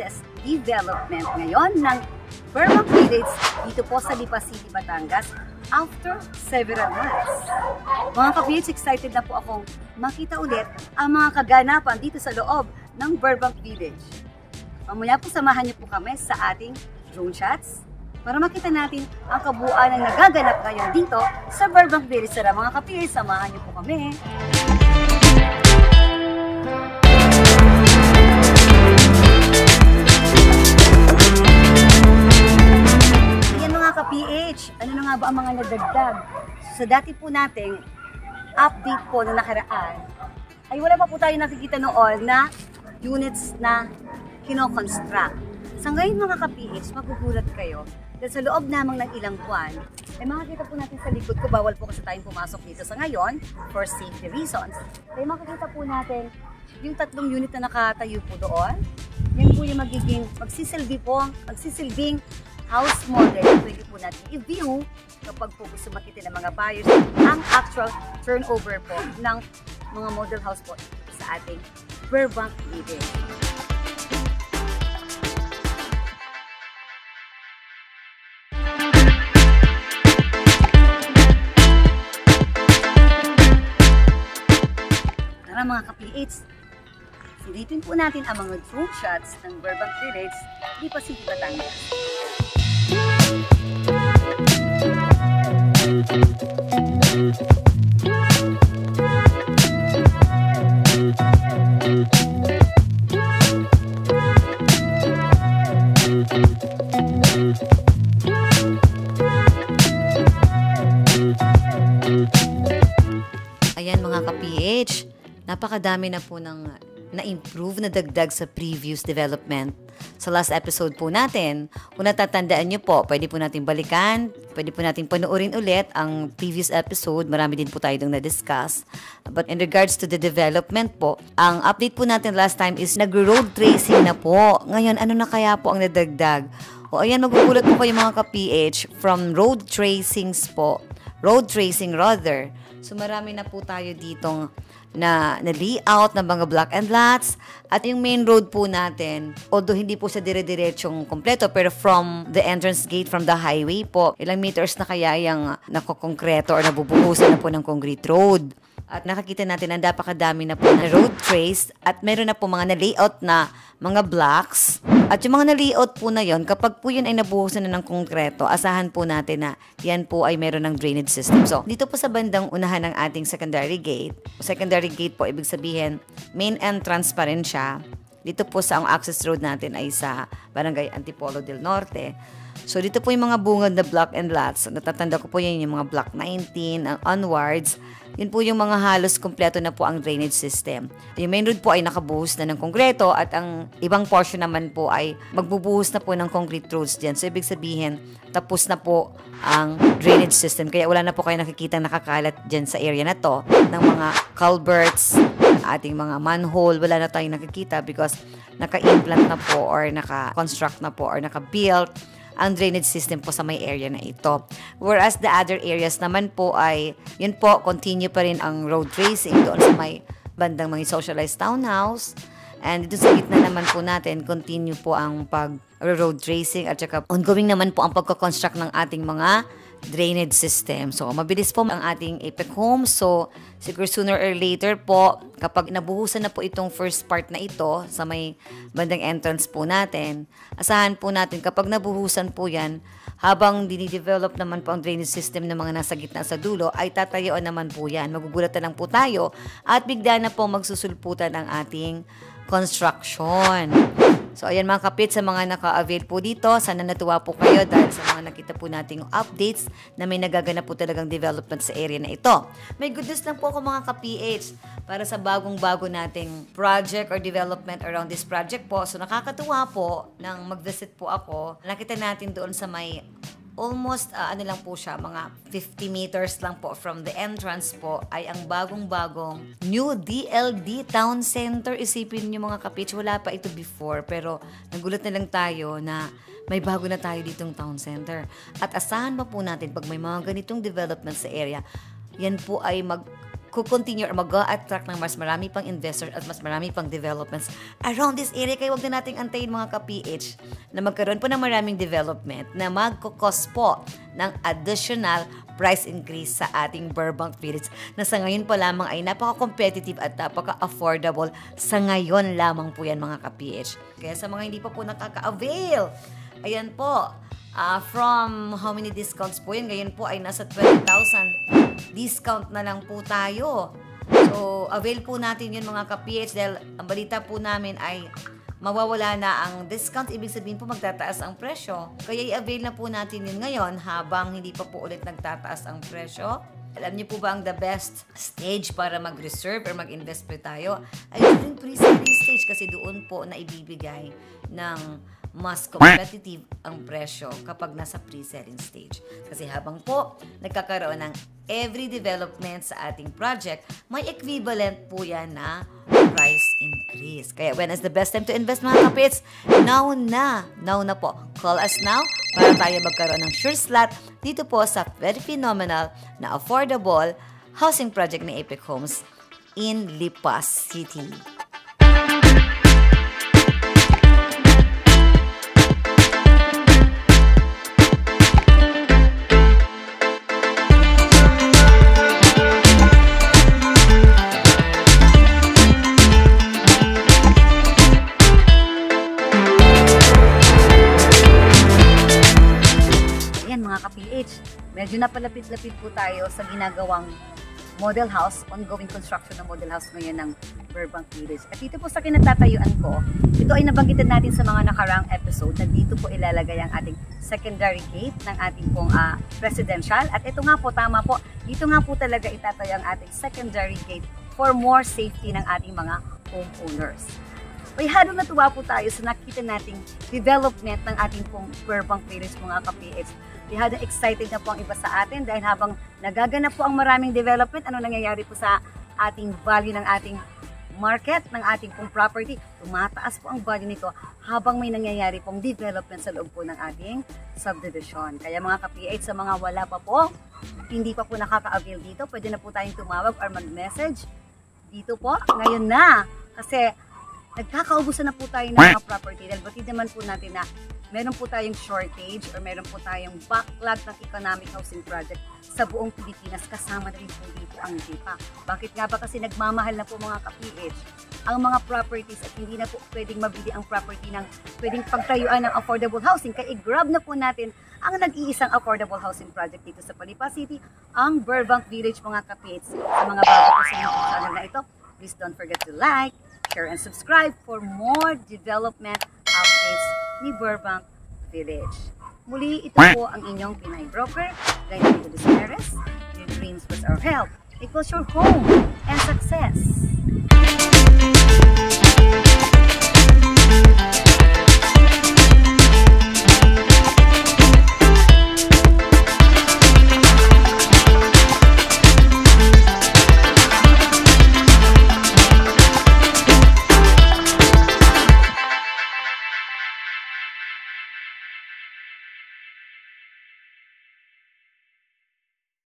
latest development ngayon ng Burbank Village dito po sa Lipa City, Batangas after several months. Mga ka-PH, excited na po akong makita ulit ang mga kaganapan dito sa loob ng Burbank Village. Mamaya po samahan niyo po kami sa ating drone shots para makita natin ang kabuuan ng nagaganap ngayon dito sa Burbank Village. Tara mga ka-PH, samahan niyo po kami. PH, ano na nga ba ang mga nadagdag? Sa dati po nating update po na nakaraan, ay wala pa po tayo nakikita noon na units na kinoconstruct. Sa ngayon mga ka-PH, magugulat kayo dahil sa loob namang ng ilang buwan, ay makikita po natin sa likod ko, bawal po kasi tayong pumasok dito sa ngayon for safety reasons. Ay makikita po natin yung 3 unit na nakatayo po doon. Yan po yung magsisilbing house model na pwede po natin i-view kapag po gusto makita ng mga buyers ang actual turnover po ng mga model house po sa ating Burbank Village. Tara mga ka-PH, silipin po natin ang mga drone shots ng Burbank Village di pa City, Batangas. Ayan mga ka-PH, napakadami na po ng na-improve na dagdag sa previous development. Sa last episode po natin, kung natatandaan nyo po, pwede po natin balikan, pwede po natin panoorin ulit ang previous episode. Marami din po tayo dong na-discuss. But in regards to the development po, ang update po natin last time is nag-road tracing na po. Ngayon, ano na kaya po ang nadagdag? O ayan, magugulat po kayo mga ka-PH from road tracing. So marami na po tayo ditong na layout ng mga block and lots. At yung main road po natin, although hindi po siya dire-diretsong kompleto, pero from the entrance gate from the highway po, ilang meters na kaya yung nakokongkreto or nabubuhusan na po ng concrete road. At nakakita natin ang napakadami na po na road trace at meron na po mga na-layout na mga blocks. At yung mga na-layout po na yon, kapag po yun ay nabuhusan na ng konkreto, asahan po natin na yan po ay meron ng drainage system. So, dito po sa bandang unahan ng ating secondary gate. Secondary gate po, ibig sabihin, main entrance pa rin siya. Dito po sa ang access road natin ay sa Barangay Antipolo del Norte. So, dito po yung mga bungad na block and lots. Natatanda ko po yun yung mga block 19 onwards. Yun po yung mga halos kompleto na po ang drainage system. Yung main road po ay nakabuhos na ng konkreto at ang ibang portion naman po ay magbubuhos na po ng concrete roads dyan. So, ibig sabihin, tapos na po ang drainage system. Kaya wala na po kayo nakikita nakakalat dyan sa area na to ng mga culverts, ating mga manhole. Wala na tayong nakikita because naka-implant na po or naka-construct na po or naka-built ang drainage system po sa may area na ito. Whereas the other areas naman po ay, yun po, continue pa rin ang road tracing doon sa may bandang mga socialized townhouse. And dito sa gitna naman po natin, continue po ang pag-road tracing at saka ongoing naman po ang pagkakonstruct ng ating mga drainage system. So, mabilis po ang ating APEC home. So, siguro sooner or later po, kapag nabuhusan na po itong first part na ito sa may bandang entrance po natin, asahan po natin kapag nabuhusan po yan, habang dinidevelop naman po ang drainage system ng mga nasa gitna sa dulo, ay tatayuan naman po yan. Magugulat na lang po tayo at bigla na po magsusulputan ang ating construction. So, ayan mga kapit, sa mga naka-avail po dito, sana natuwa po kayo dahil sa mga nakita po nating updates na may nagaganap po talagang development sa area na ito. May good news lang po ako mga ka-PH para sa bagong-bago nating project or development around this project po. So, nakakatuwa po nang mag-visit po ako. Nakita natin doon sa may almost, ano lang po siya, mga 50 meters lang po from the entrance po, ay ang bagong-bagong new DLD Town Center. Isipin niyo mga kapitch, wala pa ito before, pero nagulat na lang tayo na may bago na tayo ditong town center. At asahan pa po natin, pag may mga ganitong development sa area, yan po ay mag-continue or mag-attract ng mas marami pang investors at mas marami pang developments around this area. Kaya huwag na nating antayin mga ka-PH na magkaroon po ng maraming development na magkukos po ng additional price increase sa ating Burbank Village na sa ngayon pa lamang ay napaka-competitive at napaka-affordable. Sa ngayon lamang po yan mga ka-PH. Kaya sa mga hindi pa po nakaka-avail, ayan po, from how many discounts po yan? Ngayon po ay nasa 20,000 discount na lang po tayo. So, avail po natin yun mga ka-PH dahil ang balita po namin ay mawawala na ang discount, ibig sabihin po magtataas ang presyo. Kaya i-avail na po natin yun ngayon habang hindi pa po ulit nagtataas ang presyo. Alam niyo po ba ang the best stage para mag-reserve or mag-invest po tayo ay yung pre-selling stage kasi doon po na ibibigay ng mas competitive ang presyo kapag nasa pre-selling stage. Kasi habang po nagkakaroon ng every development sa ating project, may equivalent po yan na price increase. Kaya when is the best time to invest mga kapits? Now na. Now na po. Call us now para tayo magkaroon ng sure slot dito po sa very phenomenal na affordable housing project ni Epic Homes in Lipa City. Medyo napalapit-lapit po tayo sa ginagawang model house, ongoing construction ng model house ngayon ng Burbank Village. At dito po sa kinatatayuan ko, ito ay nabanggitan natin sa mga nakarang episode na dito po ilalagay ang ating secondary gate ng ating pong residential. At ito nga po, tama po, dito nga po talaga itatayo ang ating secondary gate for more safety ng ating mga homeowners. May hadong natuwa po tayo sa nakita nating development ng ating pong Burbank Village mga ka-PH. May hadong excited na po ang iba sa atin dahil habang nagaganap po ang maraming development, ano nangyayari po sa ating value ng ating market, ng ating pong property, tumataas po ang value nito habang may nangyayari pong development sa loob po ng ating subdivision. Kaya mga ka-PH, sa mga wala pa po, hindi pa po nakaka-avail dito, pwede na po tayong tumawag or mag-message dito po. Ngayon na, kasi nagkakaubusan na po tayo ng mga property dahil batid naman po natin na meron po tayong shortage or meron po tayong backlog ng economic housing project sa buong Pilipinas, kasama na rin po dito ang DIPA. Bakit nga ba? Kasi nagmamahal na po mga ka-PH ang mga properties at hindi na po pwedeng mabili ang property ng pwedeng pagtayuan ng affordable housing. Kaya i-grab na po natin ang nag-iisang affordable housing project dito sa Lipa City, ang Burbank Village mga ka-PH. Sa mga bago po sa YouTube channel na ito, please don't forget to like, share, and subscribe for more development updates ni Burbank Village. Muli, ito po ang inyong Pinay Broker, Gayden Gutierrez. Your dreams was our help. Equals your home and success.